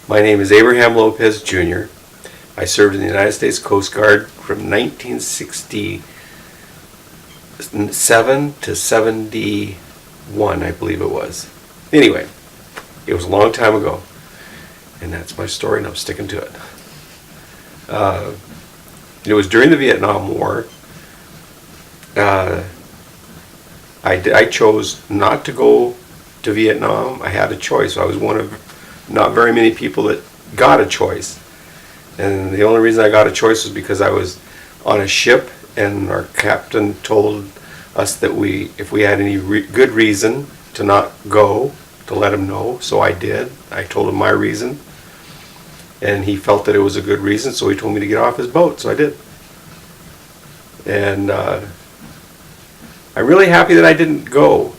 My name is Abraham Lopez Jr. I served in the United States Coast Guard from 1967 to 71, I believe it was. Anyway, it was a long time ago, and that's my story, and I'm sticking to it. It was during the Vietnam War. I chose not to go to Vietnam. I had a choice. I was one of not very many people that got a choice. And the only reason I got a choice was because I was on a ship and our captain told us that if we had any good reason to not go, to let him know. So I did. I told him my reason. And he felt that it was a good reason, so he told me to get off his boat. So I did. And I'm really happy that I didn't go,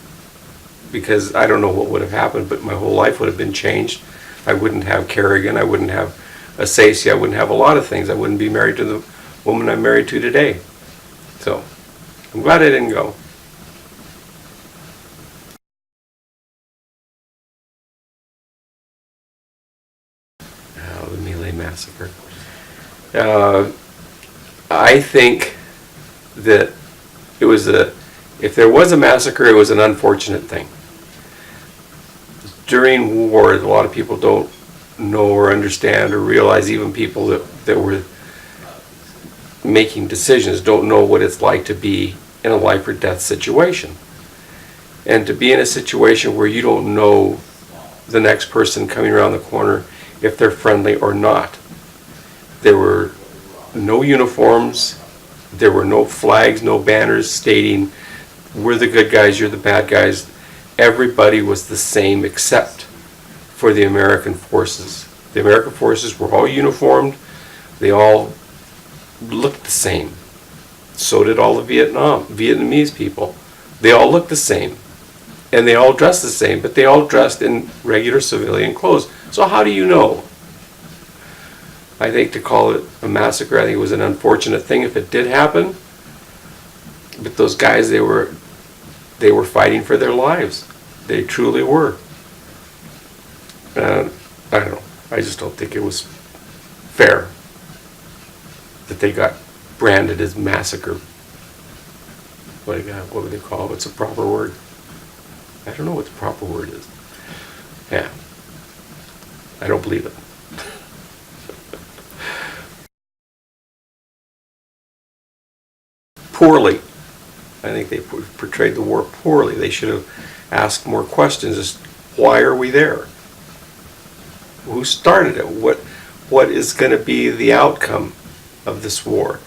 because I don't know what would have happened, but my whole life would have been changed. I wouldn't have Kerrigan, I wouldn't have Asacia, I wouldn't have a lot of things. I wouldn't be married to the woman I'm married to today. So I'm glad I didn't go. The My Lai massacre. I think that if there was a massacre, it was an unfortunate thing. During war, a lot of people don't know or understand or realize, even people that were making decisions don't know what it's like to be in a life or death situation. And to be in a situation where you don't know the next person coming around the corner, if they're friendly or not. There were no uniforms, there were no flags, no banners stating, we're the good guys, you're the bad guys. Everybody was the same except for the American forces. The American forces were all uniformed, they all looked the same. So did all the Vietnamese people. They all looked the same. And they all dressed the same, but they all dressed in regular civilian clothes. So how do you know? I think to call it a massacre, I think it was an unfortunate thing if it did happen. But those guys, they were fighting for their lives. They truly were. I don't know. I just don't think it was fair that they got branded as massacre. What do they call it? What's the proper word? I don't know what the proper word is. Yeah. I don't believe it. Poorly. I think they portrayed the war poorly. They should have asked more questions. Just why are we there? Who started it? What is going to be the outcome of this war?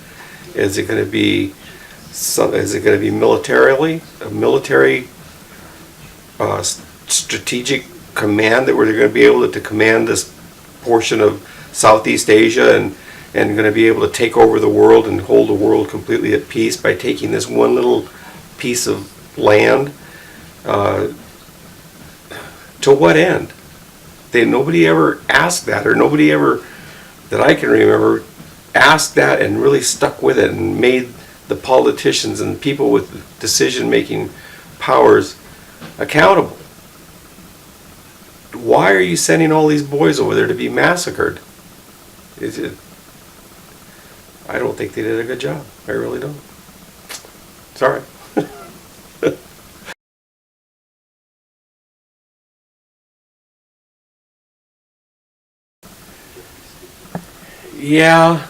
Is it going to be militarily a military strategic command that we're going to be able to command this portion of Southeast Asia and going to be able to take over the world and hold the world completely at peace by taking this one little piece of land? To what end? Nobody ever asked that, or nobody ever, that I can remember, asked that and really stuck with it and made the politicians and people with decision-making powers accountable. Why are you sending all these boys over there to be massacred? I don't think they did a good job. I really don't. Sorry. Yeah,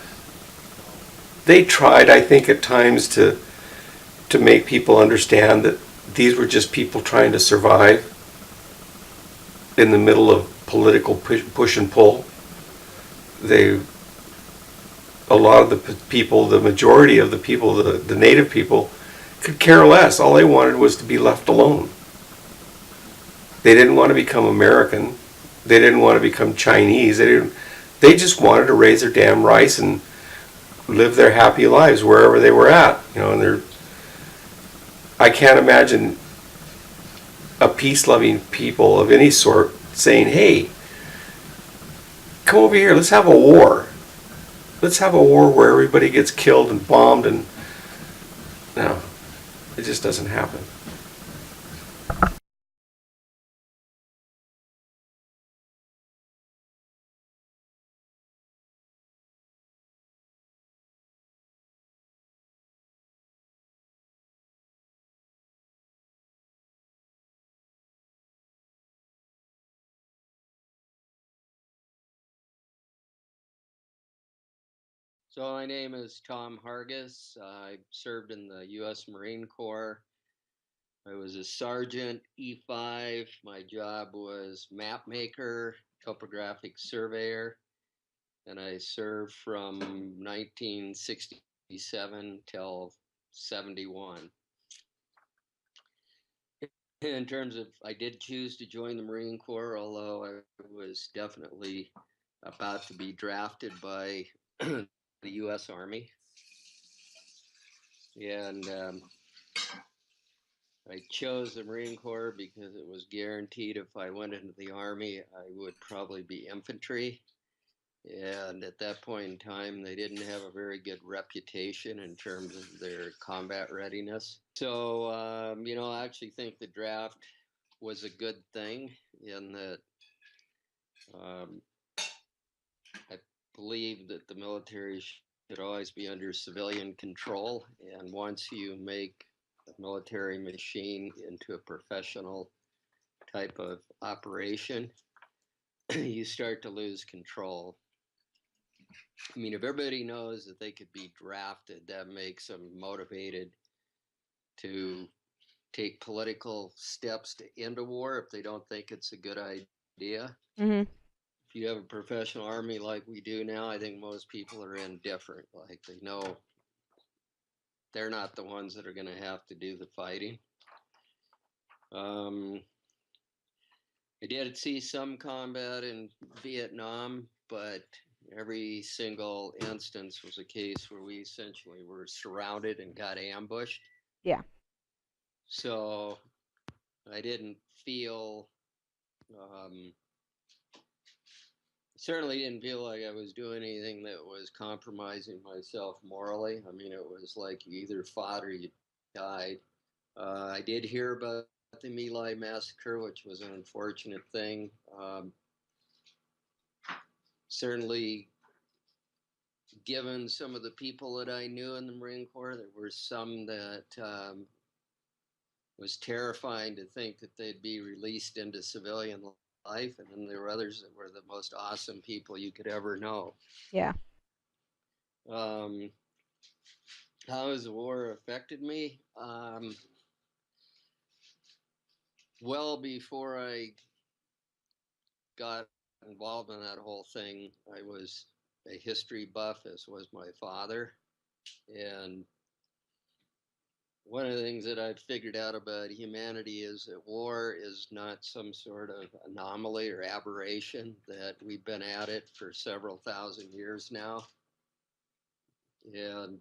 they tried, I think, at times to make people understand that these were just people trying to survive in the middle of political push and pull. A lot of the people, the majority of the people, the native people, could care less. All they wanted was to be left alone. They didn't want to become American. They didn't want to become Chinese. They just wanted to raise their damn rice and live their happy lives wherever they were at. And I can't imagine a peace-loving people of any sort saying, hey, come over here, let's have a war. Let's have a war where everybody gets killed and bombed. And no, it just doesn't happen. So my name is Tom Hargis. I served in the U.S. Marine Corps. I was a sergeant, E5. My job was map maker, topographic surveyor, and I served from 1967 till 71. In terms of, I did choose to join the Marine Corps, although I was definitely about to be drafted by the U.S. Army. And I chose the Marine Corps because it was guaranteed if I went into the Army, I would probably be infantry. And at that point in time, they didn't have a very good reputation in terms of their combat readiness. So, I actually think the draft was a good thing in that um, I believe that the military should always be under civilian control. And once you make the military machine into a professional type of operation, you start to lose control. I mean, if everybody knows that they could be drafted, that makes them motivated to take political steps to end a war if they don't think it's a good idea. Mm-hmm. If you have a professional army like we do now, I think most people are indifferent. Like they know they're not the ones that are going to have to do the fighting. Um, I did see some combat in Vietnam, but every single instance was a case where we essentially were surrounded and got ambushed. Yeah. So I didn't feel, um, certainly didn't feel like I was doing anything that was compromising myself morally. I mean, it was like you either fought or you died. I did hear about the My Lai massacre, which was an unfortunate thing. Certainly, given some of the people that I knew in the Marine Corps, there were some that was terrifying to think that they'd be released into civilian life, and then there were others that were the most awesome people you could ever know. Yeah. Um, how has the war affected me? Well, before I got involved in that whole thing, I was a history buff, as was my father, and one of the things that I've figured out about humanity is that war is not some sort of anomaly or aberration, that we've been at it for several thousand years now. And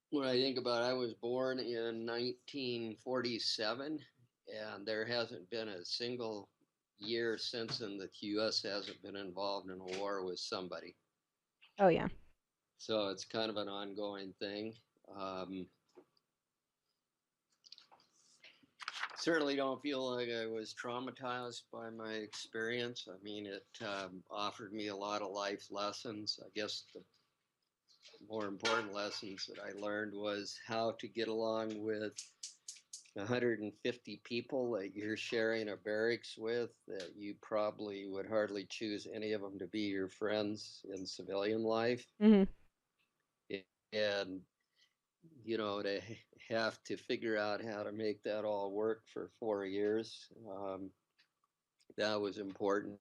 when I think about it, I was born in 1947, and there hasn't been a single year since then that the U.S. hasn't been involved in a war with somebody. Oh yeah. So it's kind of an ongoing thing. Um, Certainly don't feel like I was traumatized by my experience. I mean, it offered me a lot of life lessons. I guess the more important lessons that I learned was how to get along with 150 people that you're sharing a barracks with, that you probably would hardly choose any of them to be your friends in civilian life. Mm-hmm. And to have to figure out how to make that all work for 4 years, that was important.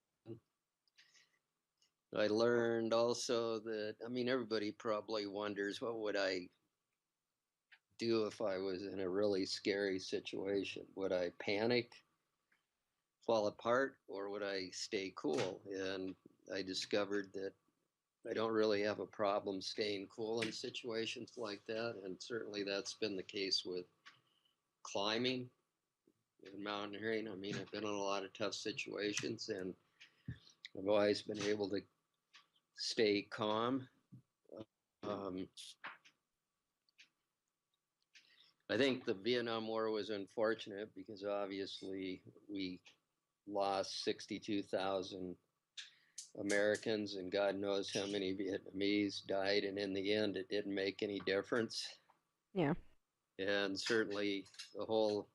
I learned also that, I mean, everybody probably wonders what would I do if I was in a really scary situation? Would I panic, fall apart, or would I stay cool? And I discovered that I don't really have a problem staying cool in situations like that. And certainly that's been the case with climbing and mountaineering. I mean, I've been in a lot of tough situations, and I've always been able to stay calm. Um, I think the Vietnam War was unfortunate because obviously we lost 62,000 Americans, and God knows how many Vietnamese died. And in the end, it didn't make any difference. Yeah. And certainly the whole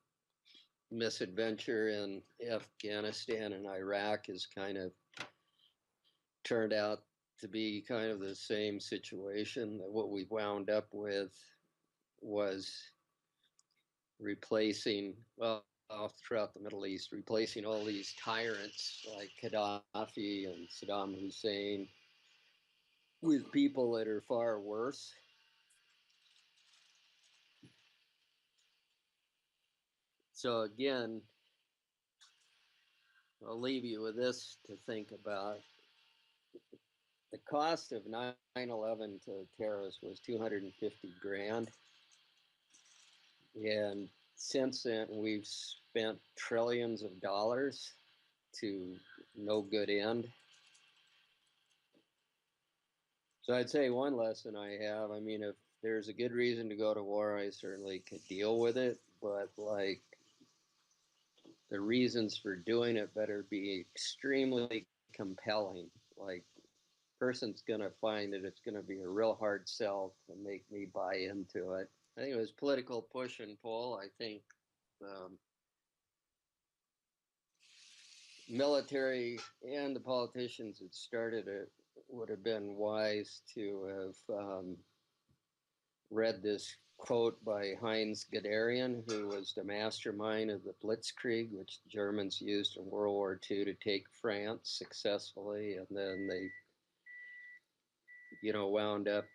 misadventure in Afghanistan and Iraq has kind of turned out to be kind of the same situation. That what we wound up with was replacing, well, throughout the Middle East, replacing all these tyrants like Gaddafi and Saddam Hussein with people that are far worse. So again, I'll leave you with this to think about. The cost of 9/11 to terrorists was 250 grand. And since then, we've spent trillions of dollars to no good end. So I'd say one lesson I have, I mean, if there's a good reason to go to war, I certainly could deal with it. But like the reasons for doing it better be extremely compelling. Like person's going to find that it's going to be a real hard sell to make me buy into it. I think it was political push and pull. I think um, military and the politicians that started it would have been wise to have read this quote by Heinz Guderian, who was the mastermind of the Blitzkrieg, which the Germans used in World War II to take France successfully, and then they, wound up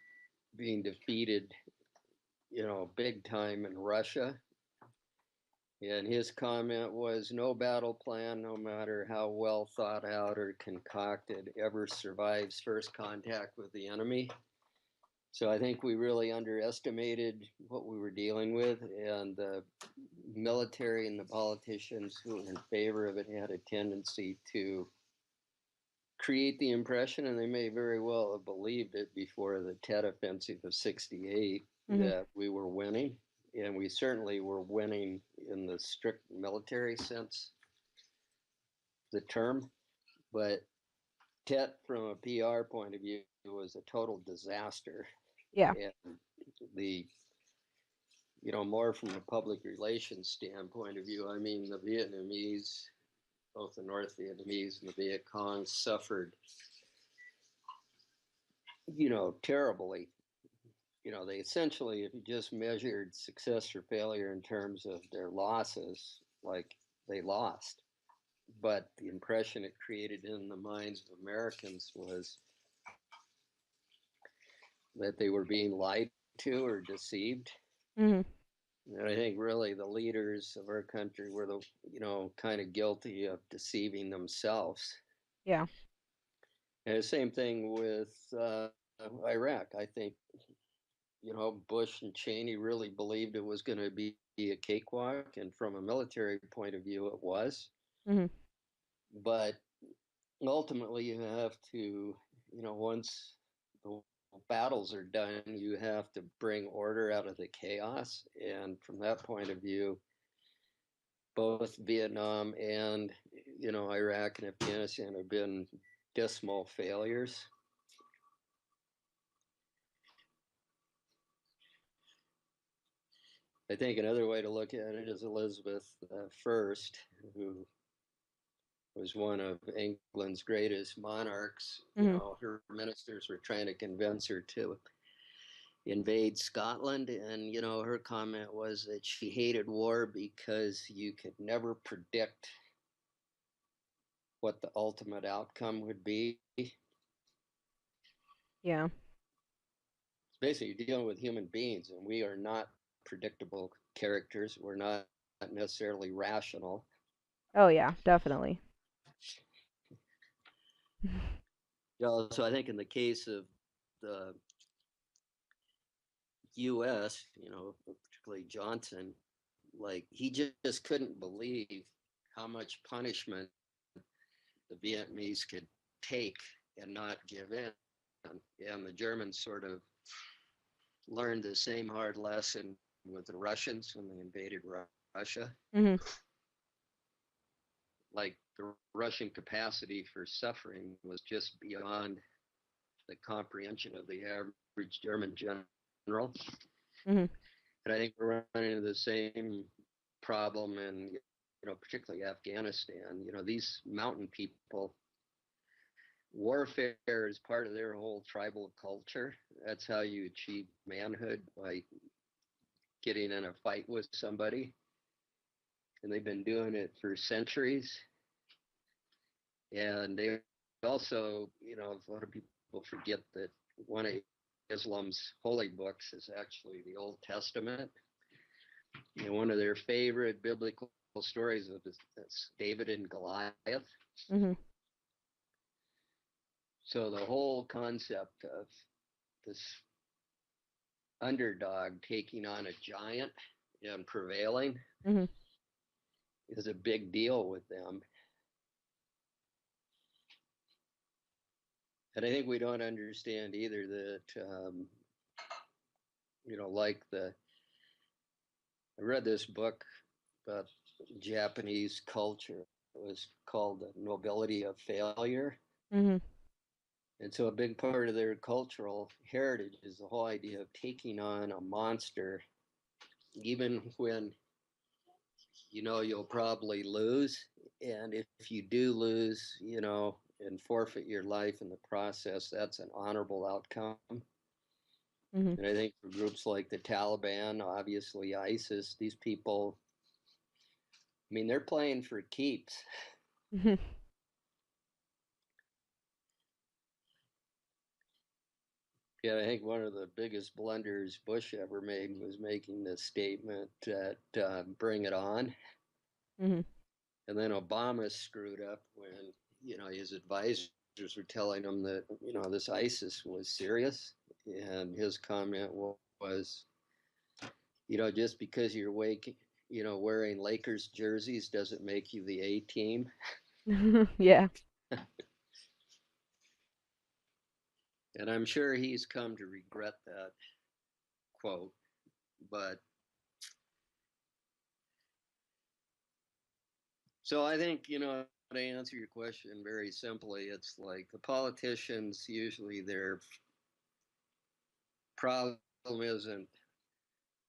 being defeated, big time in Russia. And his comment was, no battle plan, no matter how well thought out or concocted, ever survives first contact with the enemy. So I think we really underestimated what we were dealing with, and the military and the politicians who were in favor of it had a tendency to create the impression, and they may very well have believed it before the Tet Offensive of '68, Mm-hmm. that we were winning. And we certainly were winning in the strict military sense, the term. But Tet, from a PR point of view, was a total disaster. Yeah. And the more from the public relations standpoint of view, I mean, the Vietnamese, both the North Vietnamese and the Viet Cong, suffered, terribly. They essentially, if you just measured success or failure in terms of their losses, like they lost. But the impression it created in the minds of Americans was that they were being lied to or deceived. Mm-hmm. And I think really the leaders of our country were the, kind of guilty of deceiving themselves. Yeah. And the same thing with Iraq. I think, Bush and Cheney really believed it was going to be a cakewalk. And from a military point of view, it was. Mm-hmm. But ultimately, you have to, once the battles are done, you have to bring order out of the chaos. And from that point of view, both Vietnam and Iraq and Afghanistan have been dismal failures. I think another way to look at it is Elizabeth I, who was one of England's greatest monarchs. Mm-hmm. Her ministers were trying to convince her to invade Scotland, and her comment was that she hated war because you could never predict what the ultimate outcome would be. Yeah. It's basically you're dealing with human beings, and we are not predictable characters. We're not necessarily rational. Oh yeah, definitely. So I think in the case of the U.S., particularly Johnson, like he just couldn't believe how much punishment the Vietnamese could take and not give in. And the Germans sort of learned the same hard lesson with the Russians when they invaded Russia. Mm-hmm. Like the Russian capacity for suffering was just beyond the comprehension of the average German general. Mm-hmm. And I think we're running into the same problem in, particularly Afghanistan. These mountain people warfare is part of their whole tribal culture. That's how you achieve manhood, by getting in a fight with somebody. And they've been doing it for centuries. And they also, a lot of people forget that one of Islam's holy books is actually the Old Testament. And one of their favorite biblical stories is David and Goliath. Hmm. So the whole concept of this underdog taking on a giant and prevailing Hmm. is a big deal with them. And I think we don't understand either that, I read this book about Japanese culture. It was called The Nobility of Failure. Hmm. And so a big part of their cultural heritage is the whole idea of taking on a monster, even when you'll probably lose. And if you do lose, and forfeit your life in the process, that's an honorable outcome. Hmm. And I think for groups like the Taliban, obviously ISIS, these people, they're playing for keeps. Hmm. Yeah, I think one of the biggest blunders Bush ever made was making the statement that bring it on. Hmm. And then Obama screwed up when, his advisors were telling him that, this ISIS was serious. And his comment was, just because you're wearing Lakers jerseys doesn't make you the A team. Yeah. And I'm sure he's come to regret that quote. But so I think, to answer your question very simply, it's like the politicians, usually their problem isn't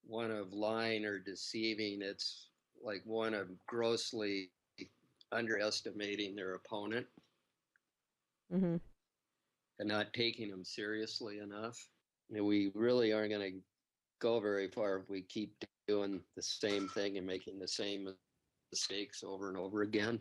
one of lying or deceiving, it's like one of grossly underestimating their opponent Hmm. and not taking them seriously enough. And we really aren't going to go very far if we keep doing the same thing and making the same mistakes over and over again.